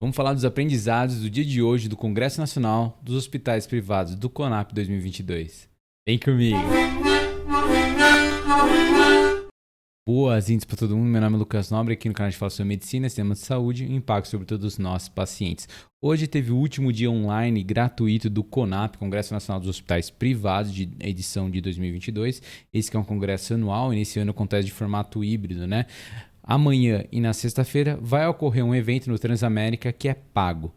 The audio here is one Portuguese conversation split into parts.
Vamos falar dos aprendizados do dia de hoje do Congresso Nacional dos Hospitais Privados do CONAP 2022. Vem comigo! Boas-vindas para todo mundo, meu nome é Lucas Nobre, aqui no canal de Fala sobre Medicina, Sistema de Saúde e Impacto sobre todos os nossos pacientes. Hoje teve o último dia online gratuito do CONAP, Congresso Nacional dos Hospitais Privados, de edição de 2022. Esse que é um congresso anual, iniciando acontece de formato híbrido, né? Amanhã e na sexta-feira vai ocorrer um evento no Transamérica que é pago.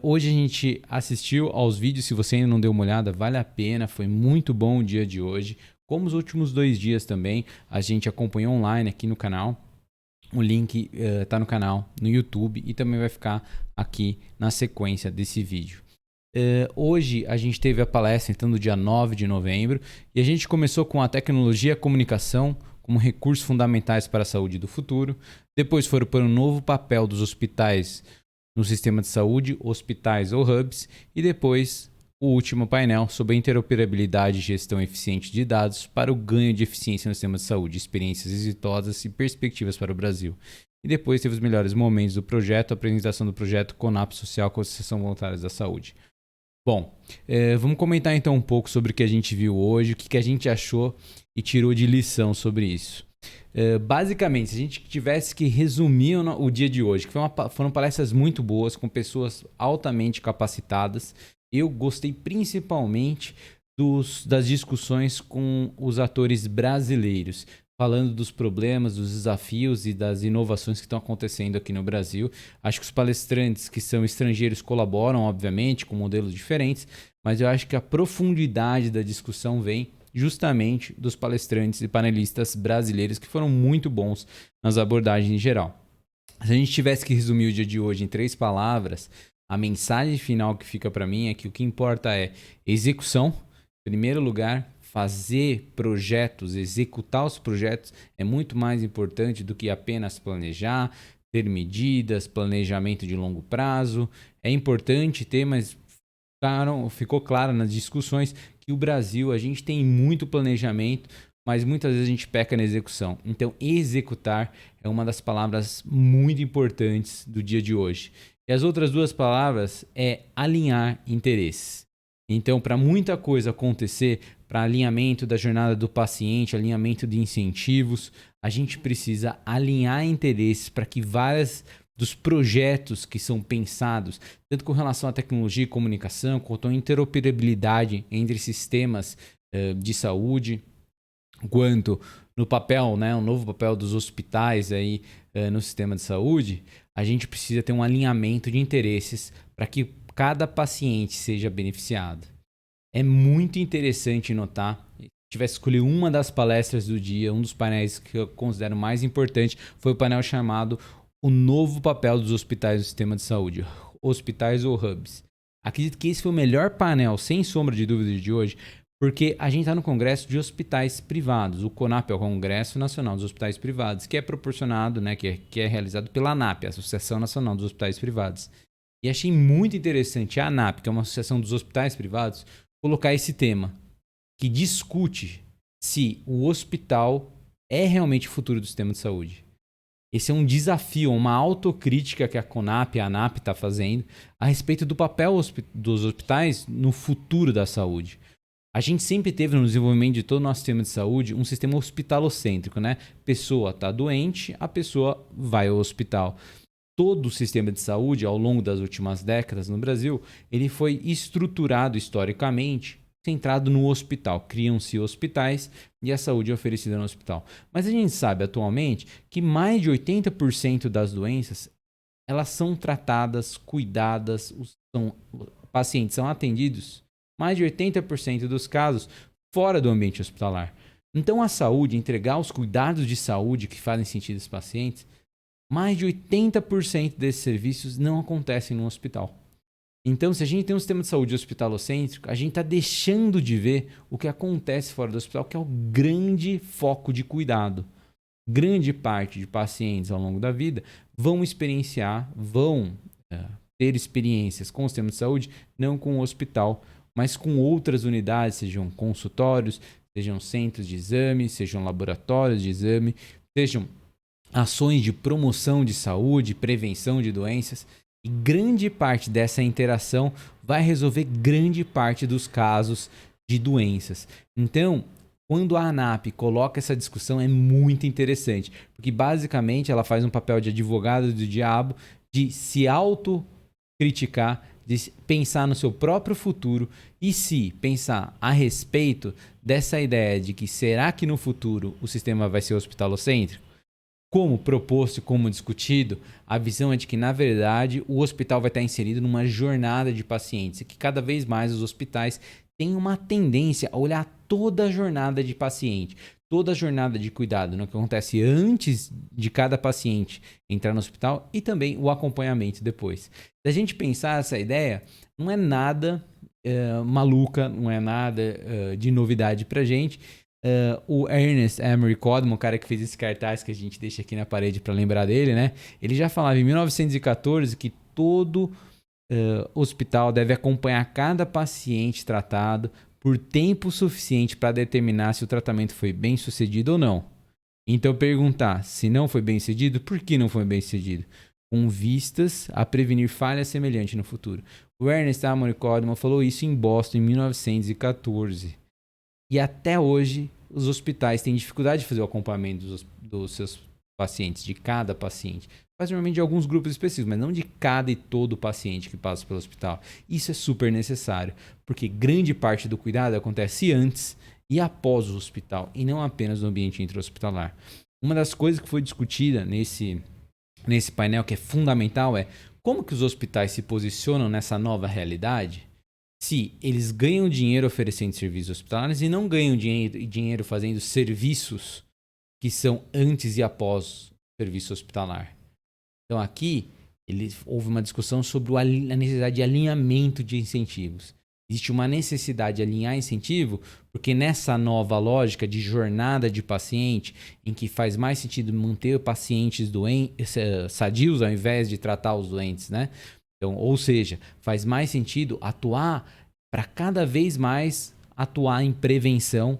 Hoje a gente assistiu aos vídeos, se você ainda não deu uma olhada, vale a pena, foi muito bom o dia de hoje. Como os últimos 2 dias também, a gente acompanhou online aqui no canal. O link está no canal, no YouTube e também vai ficar aqui na sequência desse vídeo. Hoje a gente teve a palestra, então, no dia 9 de novembro, e a gente começou com a tecnologia e a comunicação como recursos fundamentais para a saúde do futuro. Depois foram para o novo papel dos hospitais no sistema de saúde, hospitais ou hubs, e depois o último painel sobre a interoperabilidade e gestão eficiente de dados para o ganho de eficiência no sistema de saúde, experiências exitosas e perspectivas para o Brasil. E depois teve os melhores momentos do projeto, a apresentação do projeto CONAP Social com a Associação Voluntários da Saúde. Bom, vamos comentar então um pouco sobre o que a gente viu hoje, o que a gente achou e tirou de lição sobre isso. Basicamente, se a gente tivesse que resumir o dia de hoje, que foram palestras muito boas, com pessoas altamente capacitadas. Eu gostei principalmente das discussões com os atores brasileiros, falando dos problemas, dos desafios e das inovações que estão acontecendo aqui no Brasil. Acho que os palestrantes que são estrangeiros colaboram, obviamente, com modelos diferentes, mas eu acho que a profundidade da discussão vem justamente dos palestrantes e panelistas brasileiros, que foram muito bons nas abordagens em geral. Se a gente tivesse que resumir o dia de hoje em 3 palavras, a mensagem final que fica para mim é que o que importa é execução. Em primeiro lugar, fazer projetos, executar os projetos é muito mais importante do que apenas planejar, ter medidas, planejamento de longo prazo. É importante ter, mas ficou claro nas discussões que o Brasil, a gente tem muito planejamento, mas muitas vezes a gente peca na execução. Então, executar é uma das palavras muito importantes do dia de hoje. E as outras 2 palavras é alinhar interesses. Então, para muita coisa acontecer, para alinhamento da jornada do paciente, alinhamento de incentivos, a gente precisa alinhar interesses para que vários dos projetos que são pensados, tanto com relação à tecnologia e comunicação, quanto à interoperabilidade entre sistemas de saúde, quanto no papel, né, o novo papel dos hospitais aí, no sistema de saúde, a gente precisa ter um alinhamento de interesses para que cada paciente seja beneficiado. É muito interessante notar, se tivesse escolhido uma das palestras do dia, um dos painéis que eu considero mais importante, foi o painel chamado O Novo Papel dos Hospitais no Sistema de Saúde, hospitais ou hubs. Acredito que esse foi o melhor painel, sem sombra de dúvida, de hoje, porque a gente está no Congresso de Hospitais Privados. O CONAP é o Congresso Nacional dos Hospitais Privados, que é proporcionado, né, que é realizado pela ANAP, a Associação Nacional dos Hospitais Privados. E achei muito interessante a ANAP, que é uma associação dos hospitais privados, colocar esse tema, que discute se o hospital é realmente o futuro do sistema de saúde. Esse é um desafio, uma autocrítica que a CONAP e a ANAP está fazendo a respeito do papel dos hospitais no futuro da saúde. A gente sempre teve no desenvolvimento de todo o nosso sistema de saúde um sistema hospitalocêntrico, né? Pessoa está doente, a pessoa vai ao hospital. Todo o sistema de saúde, ao longo das últimas décadas no Brasil, ele foi estruturado historicamente, centrado no hospital. Criam-se hospitais e a saúde é oferecida no hospital. Mas a gente sabe atualmente que mais de 80% das doenças elas são tratadas, cuidadas, os pacientes são atendidos, mais de 80% dos casos, fora do ambiente hospitalar. Então a saúde, entregar os cuidados de saúde que fazem sentido aos pacientes, mais de 80% desses serviços não acontecem no hospital. Então, se a gente tem um sistema de saúde hospitalocêntrico, a gente está deixando de ver o que acontece fora do hospital, que é o grande foco de cuidado. Grande parte de pacientes ao longo da vida vão ter experiências com o sistema de saúde, não com o hospital, mas com outras unidades, sejam consultórios, sejam centros de exame, sejam laboratórios de exame, sejam ações de promoção de saúde, prevenção de doenças. E grande parte dessa interação vai resolver grande parte dos casos de doenças. Então, quando a ANAP coloca essa discussão, é muito interessante, porque basicamente ela faz um papel de advogado do diabo, de se autocriticar, de pensar no seu próprio futuro e se pensar a respeito dessa ideia de que será que no futuro o sistema vai ser hospitalocêntrico? Como proposto e como discutido, a visão é de que, na verdade, o hospital vai estar inserido numa jornada de pacientes e que cada vez mais os hospitais têm uma tendência a olhar toda a jornada de paciente, toda a jornada de cuidado, no que acontece antes de cada paciente entrar no hospital e também o acompanhamento depois. Se a gente pensar essa ideia, não é nada maluca, não é nada de novidade para a gente. O Ernest Emery Codman, o cara que fez esse cartaz que a gente deixa aqui na parede para lembrar dele, né? Ele já falava em 1914 que todo hospital deve acompanhar cada paciente tratado por tempo suficiente para determinar se o tratamento foi bem sucedido ou não. Então perguntar se não foi bem sucedido, por que não foi bem sucedido? Com vistas a prevenir falhas semelhantes no futuro. O Ernest Emery Codman falou isso em Boston em 1914. E até hoje, os hospitais têm dificuldade de fazer o acompanhamento dos seus pacientes, de cada paciente. Faz normalmente de alguns grupos específicos, mas não de cada e todo paciente que passa pelo hospital. Isso é super necessário, porque grande parte do cuidado acontece antes e após o hospital, e não apenas no ambiente intra-hospitalar. Uma das coisas que foi discutida nesse painel, que é fundamental, é como que os hospitais se posicionam nessa nova realidade. Se eles ganham dinheiro oferecendo serviços hospitalares e não ganham dinheiro fazendo serviços que são antes e após o serviço hospitalar. Então aqui houve uma discussão sobre a necessidade de alinhamento de incentivos. Existe uma necessidade de alinhar incentivo, porque nessa nova lógica de jornada de paciente, em que faz mais sentido manter pacientes sadios ao invés de tratar os doentes, né? Então, ou seja, faz mais sentido atuar para cada vez mais atuar em prevenção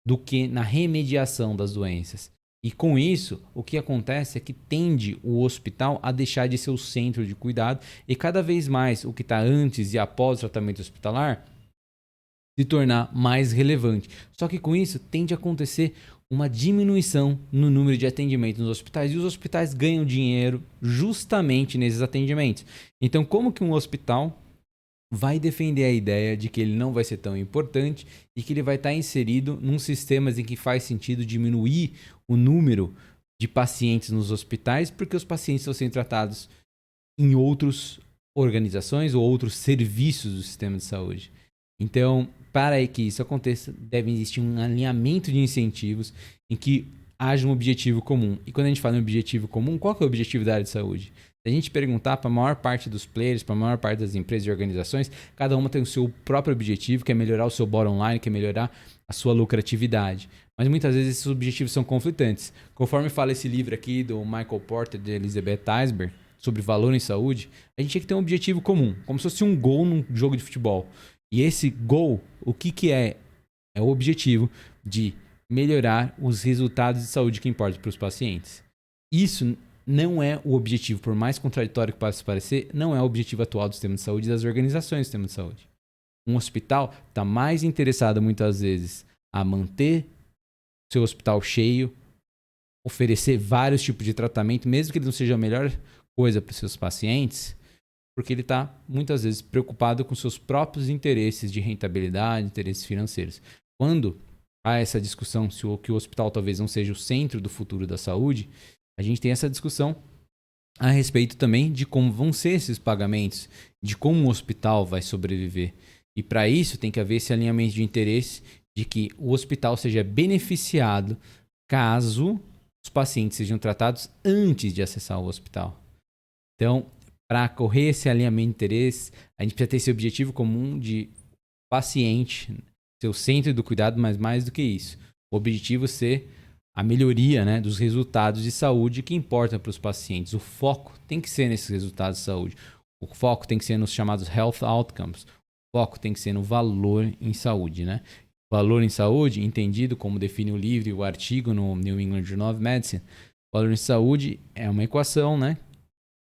do que na remediação das doenças. E com isso, o que acontece é que tende o hospital a deixar de ser o centro de cuidado e cada vez mais o que está antes e após o tratamento hospitalar se tornar mais relevante. Só que com isso tende a acontecer uma diminuição no número de atendimentos nos hospitais e os hospitais ganham dinheiro justamente nesses atendimentos. Então, como que um hospital vai defender a ideia de que ele não vai ser tão importante e que ele vai estar inserido num sistema em que faz sentido diminuir o número de pacientes nos hospitais, porque os pacientes estão sendo tratados em outras organizações ou outros serviços do sistema de saúde. Então, para que isso aconteça, deve existir um alinhamento de incentivos em que haja um objetivo comum. E quando a gente fala em objetivo comum, qual que é o objetivo da área de saúde? Se a gente perguntar para a maior parte dos players, para a maior parte das empresas e organizações, cada uma tem o seu próprio objetivo, que é melhorar o seu bottom line, que é melhorar a sua lucratividade. Mas muitas vezes esses objetivos são conflitantes. Conforme fala esse livro aqui do Michael Porter e de Elizabeth Eisberg, sobre valor em saúde, a gente tem que ter um objetivo comum, como se fosse um gol num jogo de futebol. E esse gol, o que é? É o objetivo de melhorar os resultados de saúde que importam para os pacientes. Isso não é o objetivo, por mais contraditório que possa parecer, não é o objetivo atual do sistema de saúde e das organizações do sistema de saúde. Um hospital está mais interessado muitas vezes a manter seu hospital cheio, oferecer vários tipos de tratamento, mesmo que ele não seja a melhor coisa para os seus pacientes, porque ele está muitas vezes preocupado com seus próprios interesses de rentabilidade, interesses financeiros. Quando há essa discussão se o hospital talvez não seja o centro do futuro da saúde, a gente tem essa discussão a respeito também de como vão ser esses pagamentos, de como o hospital vai sobreviver. E para isso tem que haver esse alinhamento de interesse de que o hospital seja beneficiado caso os pacientes sejam tratados antes de acessar o hospital. Então, para correr esse alinhamento de interesse, a gente precisa ter esse objetivo comum de paciente ser o centro do cuidado, mas mais do que isso. O objetivo ser a melhoria, né, dos resultados de saúde que importam para os pacientes. O foco tem que ser nesses resultados de saúde. O foco tem que ser nos chamados health outcomes. O foco tem que ser no valor em saúde, né? Valor em saúde, entendido como define o livro e o artigo no New England Journal of Medicine. Valor em saúde é uma equação, né?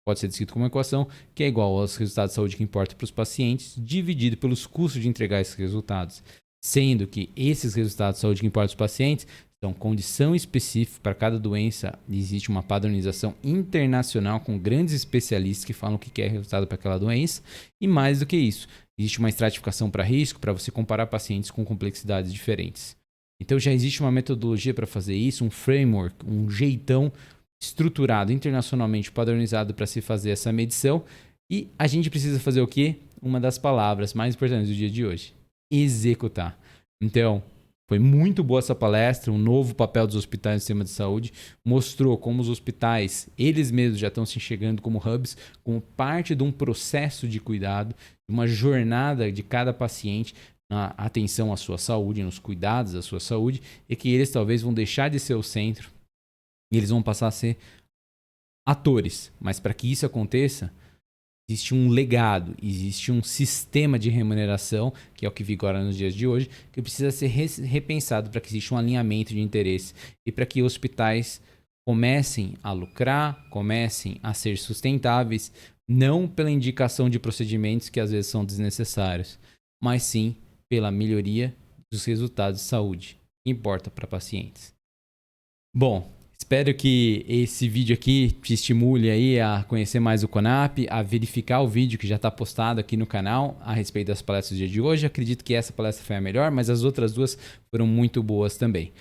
pode ser descrito como uma equação que é igual aos resultados de saúde que importam para os pacientes, dividido pelos custos de entregar esses resultados. Sendo que esses resultados de saúde que importam para os pacientes são condição específica para cada doença. Existe uma padronização internacional com grandes especialistas que falam o que é resultado para aquela doença. E mais do que isso, existe uma estratificação para risco para você comparar pacientes com complexidades diferentes. Então já existe uma metodologia para fazer isso, um framework, um jeitão estruturado internacionalmente padronizado para se fazer essa medição. E a gente precisa fazer o quê? Uma das palavras mais importantes do dia de hoje: executar. Então, foi muito boa essa palestra, um novo papel dos hospitais no sistema de saúde, mostrou como os hospitais, eles mesmos já estão se enxergando como hubs, como parte de um processo de cuidado, de uma jornada de cada paciente na atenção à sua saúde, nos cuidados da sua saúde, e que eles talvez vão deixar de ser o centro e eles vão passar a ser atores. Mas para que isso aconteça, existe um legado, existe um sistema de remuneração, que é o que vigora nos dias de hoje, que precisa ser repensado para que exista um alinhamento de interesse e para que hospitais comecem a lucrar, comecem a ser sustentáveis, não pela indicação de procedimentos que às vezes são desnecessários, mas sim pela melhoria dos resultados de saúde, que importa para pacientes. Bom, espero que esse vídeo aqui te estimule aí a conhecer mais o CONAP, a verificar o vídeo que já está postado aqui no canal a respeito das palestras do dia de hoje. Acredito que essa palestra foi a melhor, mas as outras duas foram muito boas também.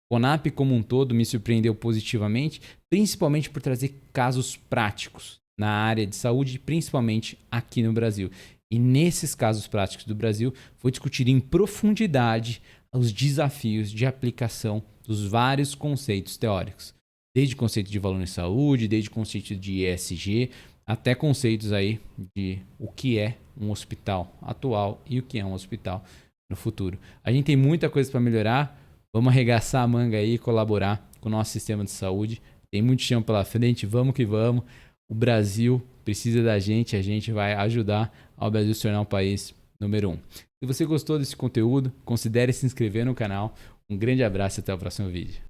O CONAP como um todo me surpreendeu positivamente, principalmente por trazer casos práticos na área de saúde, principalmente aqui no Brasil. E nesses casos práticos do Brasil, foi discutir em profundidade os desafios de aplicação dos vários conceitos teóricos. Desde conceito de valor em saúde, desde conceito de ESG, até conceitos aí de o que é um hospital atual e o que é um hospital no futuro. A gente tem muita coisa para melhorar, vamos arregaçar a manga aí e colaborar com o nosso sistema de saúde. Tem muito chão pela frente, vamos que vamos. O Brasil precisa da gente, a gente vai ajudar ao Brasil se tornar um país número 1. Se você gostou desse conteúdo, considere se inscrever no canal. Um grande abraço e até o próximo vídeo.